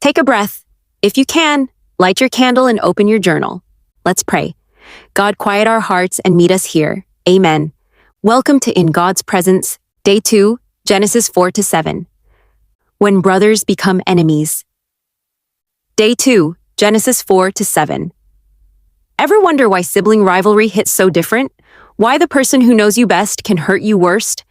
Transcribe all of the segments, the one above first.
Take a breath. If you can, light your candle and open your journal. Let's pray. God, quiet our hearts and meet us here. Amen. Welcome to In God's Presence, Day 2, Genesis 4-7. When brothers become enemies. Day 2, Genesis 4-7. Ever wonder why sibling rivalry hits so different? Why the person who knows you best can hurt you worst?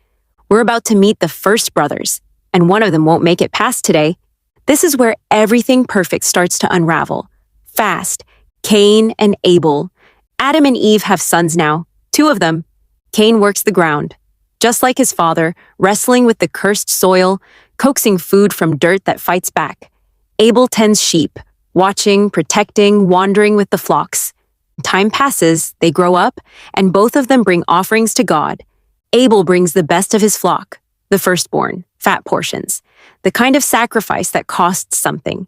We're about to meet the first brothers, and one of them won't make it past today. This is where everything perfect starts to unravel. Fast. Cain and Abel. Adam and Eve have sons now, 2 of them. Cain works the ground, just like his father, wrestling with the cursed soil, coaxing food from dirt that fights back. Abel tends sheep, watching, protecting, wandering with the flocks. Time passes, they grow up, and both of them bring offerings to God. Abel brings the best of his flock, the firstborn, fat portions, the kind of sacrifice that costs something.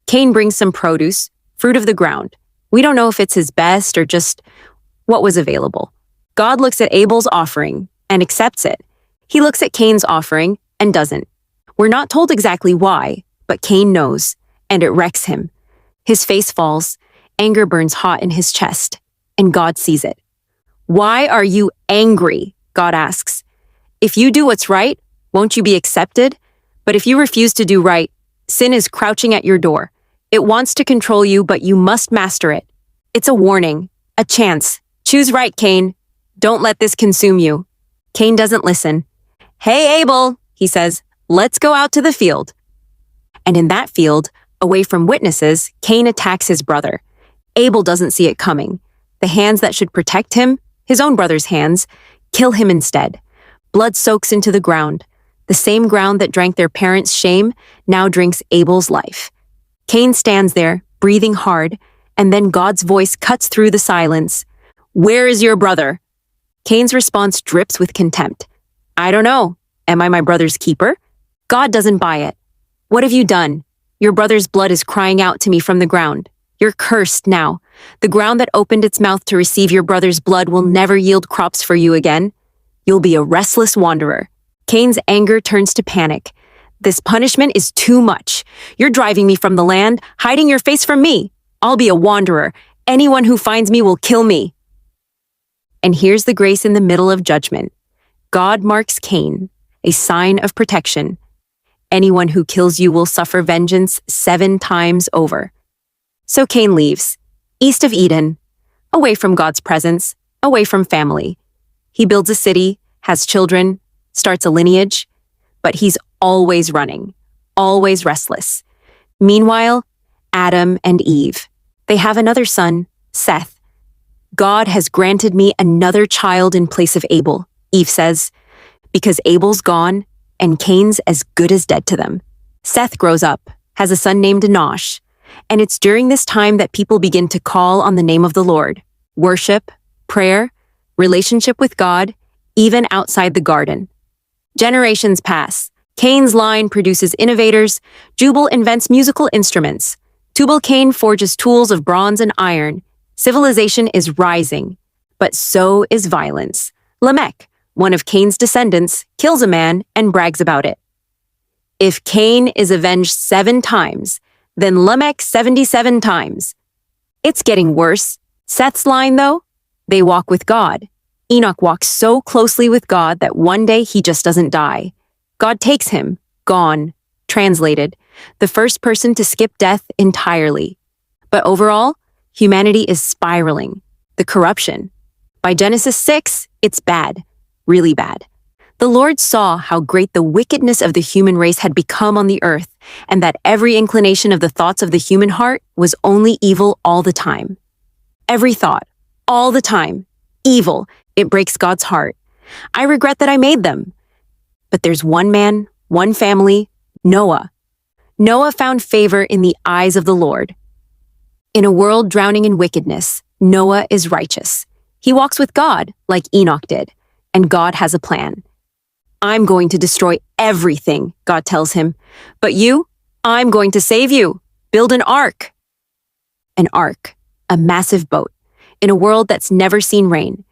Cain brings some produce, fruit of the ground. We don't know if it's his best or just what was available. God looks at Abel's offering and accepts it. He looks at Cain's offering and doesn't. We're not told exactly why, but Cain knows, and it wrecks him. His face falls. Anger burns hot in his chest, and God sees it. Why are you angry? God asks. If you do what's right, won't you be accepted? But if you refuse to do right, sin is crouching at your door. It wants to control you, but you must master it. It's a warning, a chance. Choose right, Cain. Don't let this consume you. Cain doesn't listen. Hey, Abel, he says, let's go out to the field. And in that field, away from witnesses, Cain attacks his brother. Abel doesn't see it coming. The hands that should protect him, his own brother's hands, kill him instead. Blood soaks into the ground. The same ground that drank their parents' shame now drinks Abel's life. Cain stands there, breathing hard, and then God's voice cuts through the silence. Where is your brother? Cain's response drips with contempt. I don't know. Am I my brother's keeper? God doesn't buy it. What have you done? Your brother's blood is crying out to me from the ground. You're cursed now. The ground that opened its mouth to receive your brother's blood will never yield crops for you again. You'll be a restless wanderer. Cain's anger turns to panic. This punishment is too much. You're driving me from the land, hiding your face from me. I'll be a wanderer. Anyone who finds me will kill me. And here's the grace in the middle of judgment. God marks Cain, a sign of protection. Anyone who kills you will suffer vengeance 7 times over. So Cain leaves, east of Eden, away from God's presence, away from family. He builds a city, has children, starts a lineage, but he's always running, always restless. Meanwhile, Adam and Eve, they have another son, Seth. God has granted me another child in place of Abel, Eve says, because Abel's gone and Cain's as good as dead to them. Seth grows up, has a son named Enosh, and it's during this time that people begin to call on the name of the Lord. Worship, prayer, relationship with God, even outside the garden. Generations pass. Cain's line produces innovators. Jubal invents musical instruments. Tubal-Cain forges tools of bronze and iron. Civilization is rising. But so is violence. Lamech, one of Cain's descendants, kills a man and brags about it. If Cain is avenged 7 times, then Lamech 77 times. It's getting worse. Seth's line, though? They walk with God. Enoch walks so closely with God that one day he just doesn't die. God takes him, gone, translated, the first person to skip death entirely. But overall, humanity is spiraling. The corruption. By Genesis 6, it's bad, really bad. The Lord saw how great the wickedness of the human race had become on the earth, and that every inclination of the thoughts of the human heart was only evil all the time. Every thought, all the time, evil. It breaks God's heart. I regret that I made them. But there's one man, one family, Noah. Noah found favor in the eyes of the Lord. In a world drowning in wickedness, Noah is righteous. He walks with God, like Enoch did, and God has a plan. I'm going to destroy everything, God tells him. But you, I'm going to save you. Build an ark. An ark, a massive boat, in a world that's never seen rain.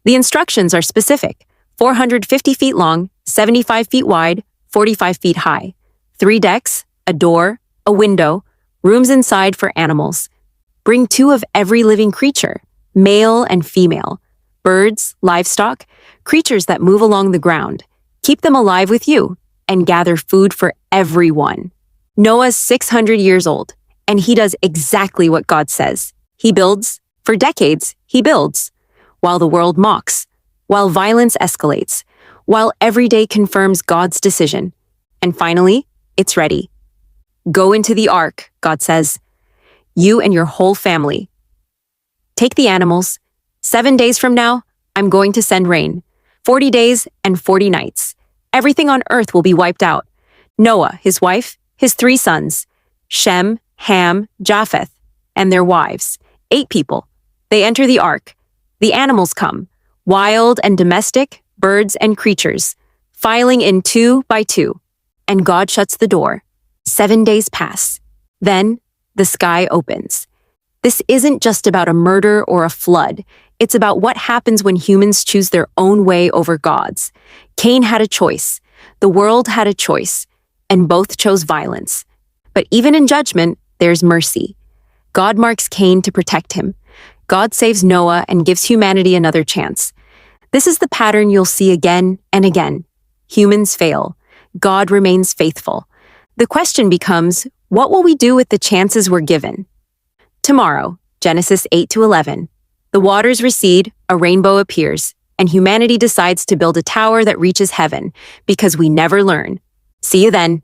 The instructions are specific: 450 feet long, 75 feet wide, 45 feet high, 3 decks, a door, a window, rooms inside for animals. Bring 2 of every living creature, male and female, birds, livestock, creatures that move along the ground. Keep them alive with you and gather food for everyone. Noah's 600 years old, and he does exactly what God says. He builds. For decades, he builds. While the world mocks, while violence escalates, while every day confirms God's decision. And finally, it's ready. Go into the ark, God says. You and your whole family. Take the animals. 7 days from now, I'm going to send rain. 40 days and 40 nights. Everything on earth will be wiped out. Noah, his wife, his 3 sons, Shem, Ham, Japheth, and their wives. 8 people. They enter the ark. The animals come, wild and domestic, birds and creatures, filing in 2 by 2. And God shuts the door. 7 days pass. Then the sky opens. This isn't just about a murder or a flood. It's about what happens when humans choose their own way over God's. Cain had a choice. The world had a choice. And both chose violence. But even in judgment, there's mercy. God marks Cain to protect him. God saves Noah and gives humanity another chance. This is the pattern you'll see again and again. Humans fail. God remains faithful. The question becomes, what will we do with the chances we're given? Tomorrow, Genesis 8-11. The waters recede, a rainbow appears, and humanity decides to build a tower that reaches heaven, because we never learn. See you then.